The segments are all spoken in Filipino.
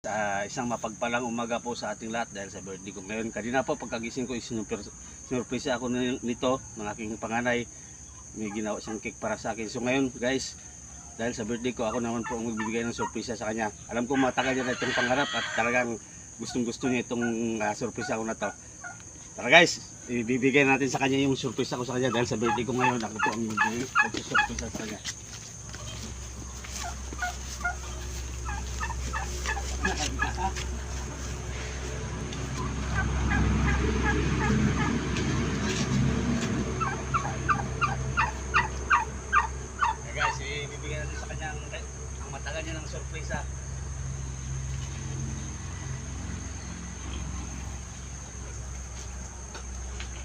Isang mapagpalang umaga po sa ating lahat dahil sa birthday ko ngayon. Kanina po pagkagising ko sinurpresa ako nito ng aking panganay. May ginawa siyang cake para sa akin. So ngayon guys, dahil sa birthday ko, ako naman po ang magbibigay ng surpresa sa kanya. Alam ko matagal niya na itong pangarap at talagang gustong gusto niya itong surpresa ko na to. Tara guys, ibibigay natin sa kanya yung surpresa ko sa kanya dahil sa birthday ko ngayon. Ako po ang magsurpresa sa kanya. Guys, ibibigay natin sa kanya ang matagal niya ng surpresa.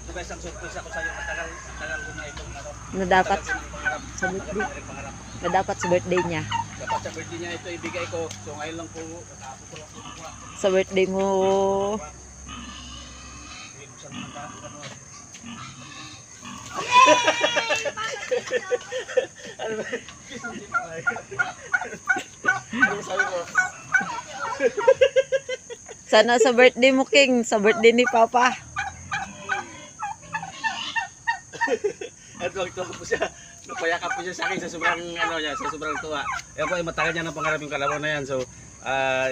Ito guys, ang surpresa ko sa iyo, matagal ko na itong Na dapat sa birthday. Na dapat sa birthday niya. Dapat sa birthday niya ito ibigay ko. So ngayon lang po, natapos ko lang po. Sa birthday mo. Ano ba? Ano sabi mo? Sana sa birthday mo, King. Sa birthday ni Papa. At tuwa po siya. Napayakap po siya sa akin sa sobrang sa sobrang tuwa. Kaya po ay matagal niya ng pangarap yung kalabaw na yan. So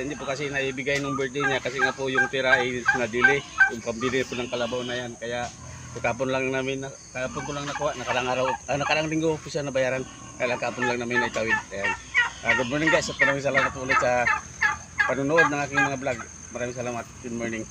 hindi po kasi naibigay nung birthday niya kasi nga po yung tira ay nadili. Yung pambili po ng kalabaw na yan. Kaya kahapon lang namin, kahapon ko lang nakuha, nakalang linggo po siya nabayaran. Kaya kahapon lang namin naitawid. Ayan. Good morning guys at maraming salamat po ulit sa panonood ng aking mga vlog. Maraming salamat. Good morning.